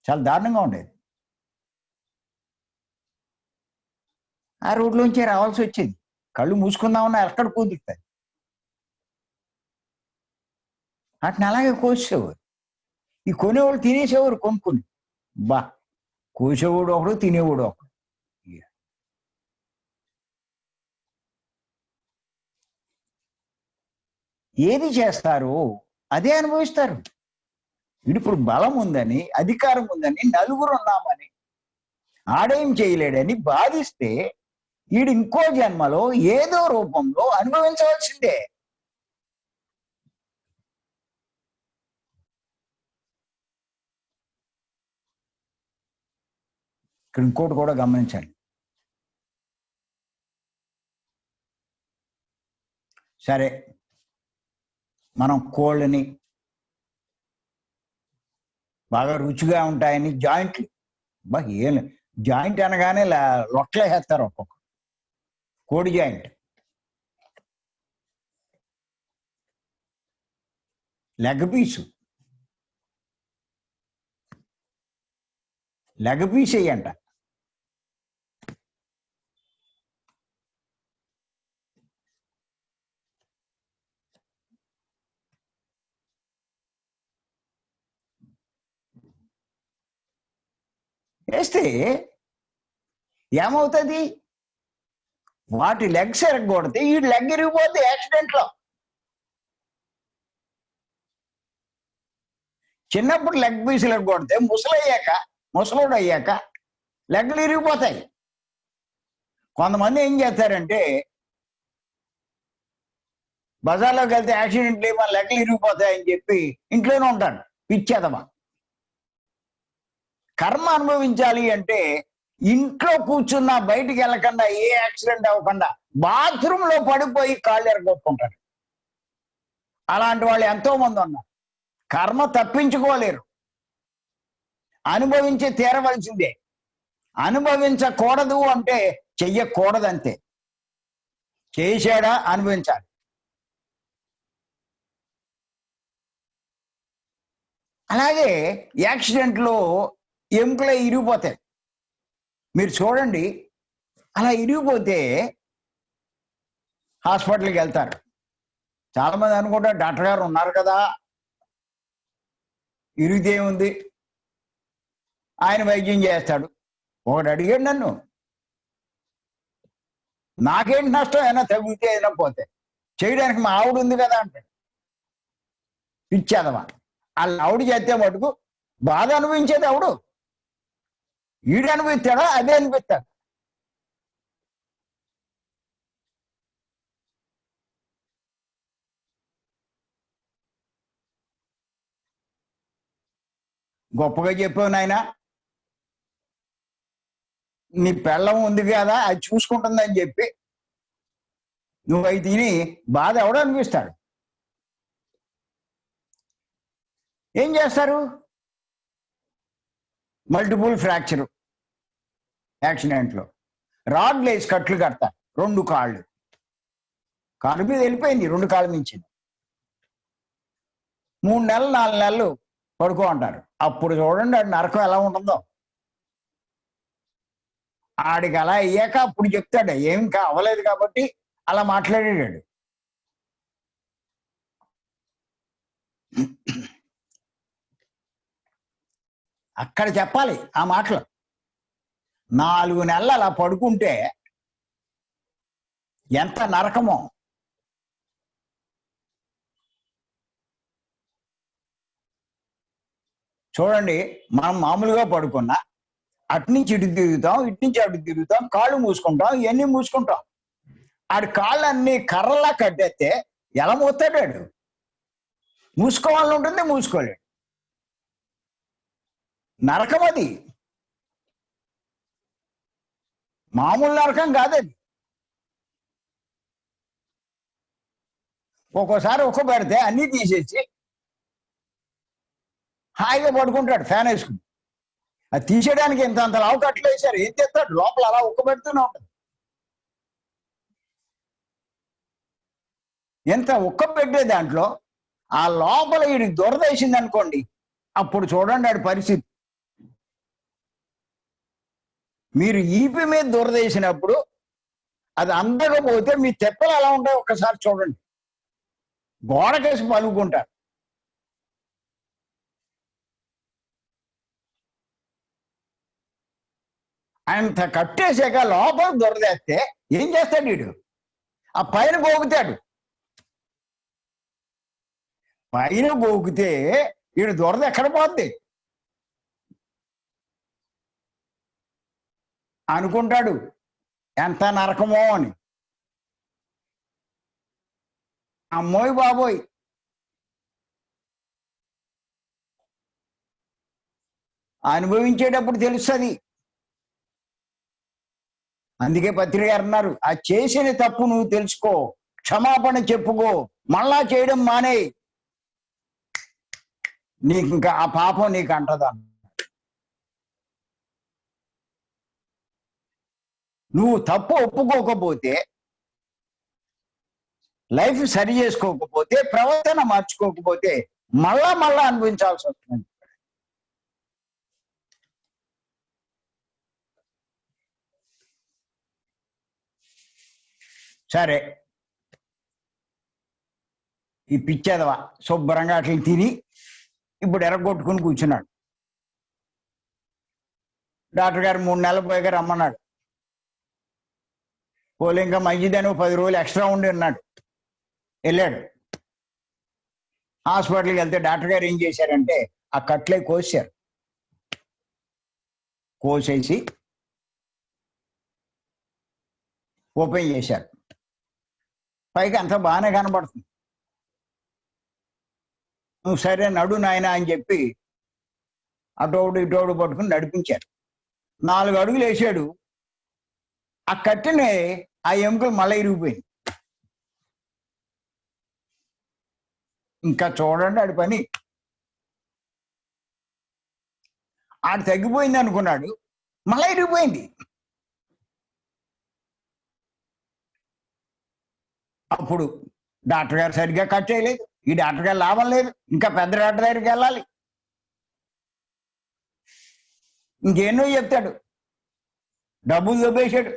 చాలా దారుణంగా ఉండేది. ఆ రోడ్లోంచే రావాల్సి వచ్చేది. కళ్ళు మూసుకుందామన్నా ఎక్కడ కుదురుతుంది. వాటిని అలాగే కోసేవారు. ఈ కొనేవాళ్ళు తినేసేవారు కొనుక్కుని. బా, కోసేవాడు ఒకడు, తినేవాడు ఒకడు. ఏది చేస్తారు అదే అనుభవిస్తారు. ఇప్పుడు బలం ఉందని, అధికారం ఉందని, నలుగురు ఉన్నామని, ఆడేం చేయలేడని బాధిస్తే వీడు ఇంకో జన్మలో ఏదో రూపంలో అనుభవించవలసిందే. ఇక్కడ ఇంకోటి కూడా గమనించండి. సరే, మనం కోళ్ళని బాగా రుచిగా ఉంటాయని జాయింట్లు, ఏం జాయింట్ అనగానే లొట్లే వేస్తారు. ఒక్కొక్క కోడి జాయింట్, లెగ్ పీస్ వేయంట. వేస్తే ఏమవుతుంది? వాటి లెగ్స్ ఎరగొడితే ఈ లెగ్ ఇరిగిపోతే యాక్సిడెంట్లో. చిన్నప్పుడు లెగ్ పీసులు ఎరగొడితే ముసలోడు అయ్యాక లెగ్లు ఇరిగిపోతాయి. కొంతమంది ఏం చేస్తారంటే బజార్లోకి వెళ్తే యాక్సిడెంట్లు ఏమో లెగ్లు ఇరిగిపోతాయని చెప్పి ఇంట్లోనే ఉంటాడు. పిచ్చేదమా. కర్మ అనుభవించాలి అంటే ఇంట్లో కూర్చున్నా, బయటికి వెళ్ళకుండా, ఏ యాక్సిడెంట్ అవ్వకుండా బాత్రూమ్ లో పడిపోయి కాళ్ళు ఎరగొట్టుకుంటారు. అలాంటి వాళ్ళు ఎంతో మంది ఉన్నారు. కర్మ తప్పించుకోలేరు, అనుభవించి తీరవలసిందే. అనుభవించకూడదు అంటే చెయ్యకూడదంతే. చేశాడా అనుభవించాలి. అలాగే యాక్సిడెంట్లో ఎముకలే ఇరిగిపోతాయి. మీరు చూడండి, అలా ఇరిగిపోతే హాస్పిటల్కి వెళ్తారు. చాలా మంది అనుకుంటారు డాక్టర్ గారు ఉన్నారు కదా, ఇరిగితే ఉంది, ఆయన వైద్యం చేస్తాడు. ఒకడు అడిగాడు నన్ను, నాకేంటి నష్టం, ఏమైనా తగ్గితే ఏదైనా పోతే చేయడానికి మా ఆవిడ ఉంది కదా అంటాడు. పిచ్చేదవా. వాళ్ళ ఆవిడ చేస్తే మటుకు బాధ అనుభవించేది ఆవిడు. ఈడు అనిపిస్తాడా? అదే అనిపిస్తాడు. గొప్పగా చెప్పావు నాయన, నీ పెళ్ళం ఉంది కదా, అది చూసుకుంటుందని చెప్పి నువ్వు అవి తిని బాధ ఎవడో అనిపిస్తాడు. ఏం చేస్తారు? మల్టిపుల్ ఫ్రాక్చర్ యాక్సిడెంట్లో రాడ్లు వేసి కట్లు కడతారు. 2 కాళ్ళు, కాలు మీద వెళ్ళిపోయింది, 2 కాళ్ళ నుంచి 3 నెలలు 4 నెలలు పడుకో అంటారు. అప్పుడు చూడండి ఆడి నరకం ఎలా ఉంటుందో. ఆడికి అలా అయ్యాక అప్పుడు చెప్తాడు, ఏం అవ్వలేదు కాబట్టి అలా మాట్లాడాడు. అక్కడ చెప్పాలి ఆ మాటలు. 4 నెలలు అలా పడుకుంటే ఎంత నరకమో. చూడండి, మనం మామూలుగా పడుకున్నా అటునుంచి ఇటు తిరుగుతాం, ఇటునుంచి అటు తిరుగుతాం, కాళ్ళు మూసుకుంటాం, ఇవన్నీ మూసుకుంటాం. ఆడి కాళ్ళన్నీ కర్రలా కట్టేస్తే ఎలా మూస్తాడాడు? మూసుకోవాలని ఉంటుంది, మూసుకోలేడు. నరకం అది, మామూలు నరకం కాదది. ఒక్కోసారి ఒక్క పెడితే అన్నీ తీసేసి హాయిగా పడుకుంటాడు ఫ్యాన్ వేసుకుని. అది తీసేయడానికి అంత లావు కట్లు వేశారు, ఏం చేస్తాడు? లోపల అలా ఒక్క పెడుతూనే ఉంటుంది. ఎంత ఒక్క పెట్టే దాంట్లో ఆ లోపల వీడి దురద వేసింది అనుకోండి, అప్పుడు చూడండి ఆడి పరిస్థితి. మీరు ఈపి మీద దురద వేసినప్పుడు అది అందకపోతే మీ తెప్పలు ఎలా ఉంటాయో ఒక్కసారి చూడండి. గోడకేసి పలుకుంటారు. అంత కట్టేసాక లోపల దురదేస్తే ఏం చేస్తాడు వీడు? ఆ పైన గోగుతాడు. పైన గోగితే వీడు దురద ఎక్కడ పోద్ది అనుకుంటాడు, ఎంత నరకమో అని. అమ్మోయ్ బాబోయ్, అనుభవించేటప్పుడు తెలుస్తుంది. అందుకే పత్రిక గారు అన్నారు, ఆ చేసిన తప్పు నువ్వు తెలుసుకో, క్షమాపణ చెప్పుకో, మళ్ళా చేయడం మానే, నీకు ఇంకా ఆ పాపం నీకు అంటదా. నువ్వు తప్పు ఒప్పుకోకపోతే, లైఫ్ సరి చేసుకోకపోతే, ప్రవర్తన మార్చుకోకపోతే మళ్ళా అనుభవించాల్సి వస్తుంది. సరే, ఈ పిచ్చేదవా శుభ్రంగా అట్లా తిని ఇప్పుడు ఎరగొట్టుకుని కూర్చున్నాడు. డాక్టర్ గారు 3 నెలలు పోయాక రమ్మన్నాడు. పోలే, ఇంకా మంచిదని 10 రోజులు ఎక్స్ట్రా ఉండి ఉన్నాడు. వెళ్ళాడు. హాస్పిటల్కి వెళ్తే డాక్టర్ గారు ఏం చేశారంటే ఆ కట్లే కోసారు. కోసేసి ఓపెన్ చేశారు. పైకి అంతా బాగానే కనబడుతుంది. నువ్వు సరే నడు నాయన అని చెప్పి అటోడు ఇటోడు పట్టుకుని నడిపించారు. 4 అడుగులు వేసాడు. ఆ కట్టెని ఆ ఎముకలు మళ్ళీ ఇరిగిపోయింది. ఇంకా చూడండి ఆడి పని. ఆడు తగ్గిపోయింది అనుకున్నాడు, మళ్ళీ ఇరిగిపోయింది. అప్పుడు డాక్టర్ గారు సరిగ్గా కట్ చేయలేదు. ఈ డాక్టర్ గారు లాభం లేదు, ఇంకా పెద్ద డాక్టర్ దగ్గరికి వెళ్ళాలి. ఇంకేనో చెప్తాడు. డబ్బులు దొబ్బేశాడు,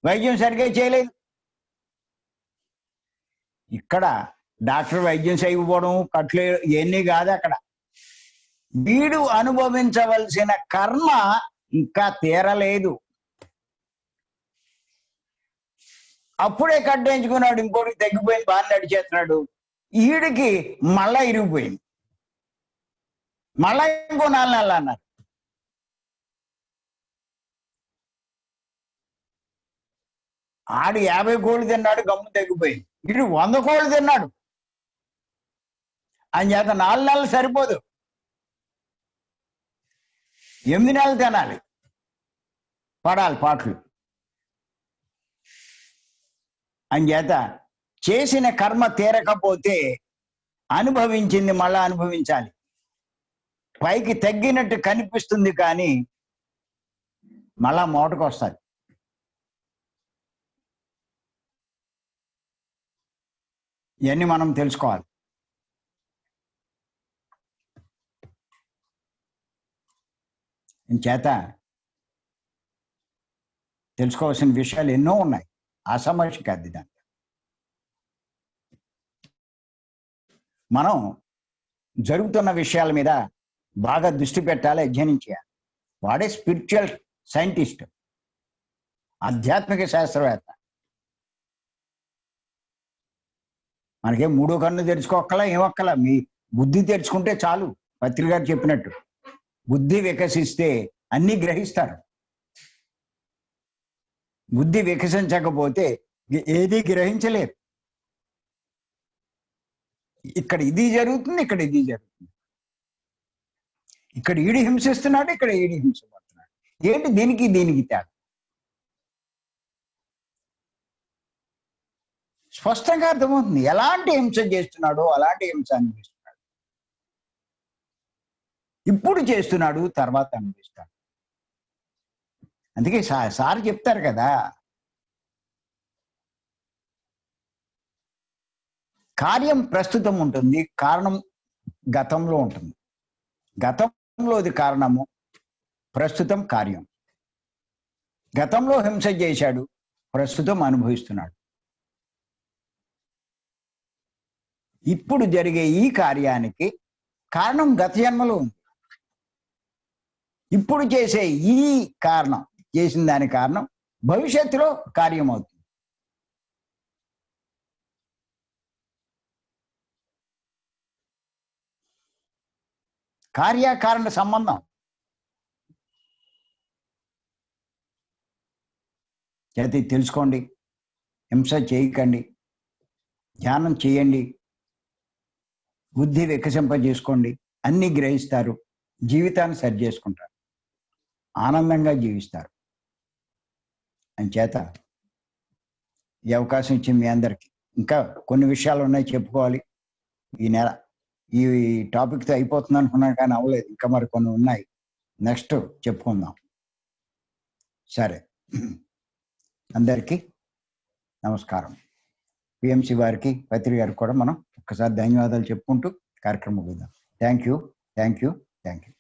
వైద్యం సరిగ్గా చేయలేదు. ఇక్కడ డాక్టర్ వైద్యం చేయకపోవడం, కట్లు ఇవన్నీ కాదు. అక్కడ వీడు అనుభవించవలసిన కర్మ ఇంకా తీరలేదు. అప్పుడే కట్టేయించుకున్నాడు, ఇంకోటికి తగ్గిపోయింది, బాగా నడిచేస్తున్నాడు. ఈడికి మళ్ళా ఇరిగిపోయింది. మళ్ళా ఇంకో 4 నెలలు అన్నారు. ఆడు 50 కోళ్ళు తిన్నాడు, గమ్ము తగ్గిపోయింది. వీడు 100 కోళ్ళు తిన్నాడు. చేత 4 నెలలు సరిపోదు, 8 నెలలు తినాలి, పడాలి పాటలు. అంచేత చేసిన కర్మ తీరకపోతే అనుభవించింది మళ్ళా అనుభవించాలి. పైకి తగ్గినట్టు కనిపిస్తుంది కానీ మళ్ళా మోటకు వస్తుంది. ఇవన్నీ మనం తెలుసుకోవాలి. చేత తెలుసుకోవాల్సిన విషయాలు ఎన్నో ఉన్నాయి. అసమర్షిక అది దాంట్లో మనం జరుగుతున్న విషయాల మీద బాగా దృష్టి పెట్టాలి, అధ్యయనం చేయాలి. వాడే స్పిరిచువల్ సైంటిస్ట్, ఆధ్యాత్మిక శాస్త్రవేత్త. మనకే మూడో కన్ను తెరుచుకోక్కలా ఏమొక్కలా, మీ బుద్ధి తెరుచుకుంటే చాలు. పత్రిక గారు చెప్పినట్టు బుద్ధి వికసిస్తే అన్నీ గ్రహిస్తారు. బుద్ధి వికసించకపోతే ఏది గ్రహించలేరు. ఇక్కడ ఇది జరుగుతుంది, ఇక్కడ ఇది జరుగుతుంది. ఇక్కడ ఈడి హింసిస్తున్నాడు, ఇక్కడ ఈడి హింసపడుతున్నాడు. ఏంటి దీనికి దీనికి తేడా? స్పష్టంగా అర్థమవుతుంది. ఎలాంటి హింస చేస్తున్నాడో అలాంటి హింస అనిపిస్తున్నాడు. ఇప్పుడు చేస్తున్నాడు, తర్వాత అనిపిస్తాడు. అందుకే సార్ చెప్తారు కదా, కార్యం ప్రస్తుతం ఉంటుంది, కారణం గతంలో ఉంటుంది. గతంలోది కారణము, ప్రస్తుతం కార్యం. గతంలో హింస చేశాడు, ప్రస్తుతం అనుభవిస్తున్నాడు. ఇప్పుడు జరిగే ఈ కార్యానికి కారణం గత జన్మలో ఉంది. ఇప్పుడు చేసే ఈ కారణం, చేసిన దాని కారణం భవిష్యత్తులో కార్యం అవుతుంది. కార్యకారణ సంబంధం. చేతి తెలుసుకోండి, హింస చేయకండి, ధ్యానం చేయండి, బుద్ధి వికసింపజేసుకోండి, అన్నీ గ్రహిస్తారు, జీవితాన్ని సరి చేసుకుంటారు, ఆనందంగా జీవిస్తారు. అంచేత ఈ అవకాశం ఇచ్చింది మీ అందరికీ. ఇంకా కొన్ని విషయాలు ఉన్నాయి చెప్పుకోవాలి. ఈ నెల ఈ టాపిక్తో అయిపోతుంది అనుకున్నాను కానీ అవ్వలేదు, ఇంకా మరి కొన్ని ఉన్నాయి. నెక్స్ట్ చెప్పుకుందాం. సరే, అందరికీ నమస్కారం. పిఎంసి వారికి, పత్రి గారికి కూడా మనం ఒక్కసారి ధన్యవాదాలు చెప్పుకుంటూ కార్యక్రమం పోదాం. Thank you, thank you, thank you.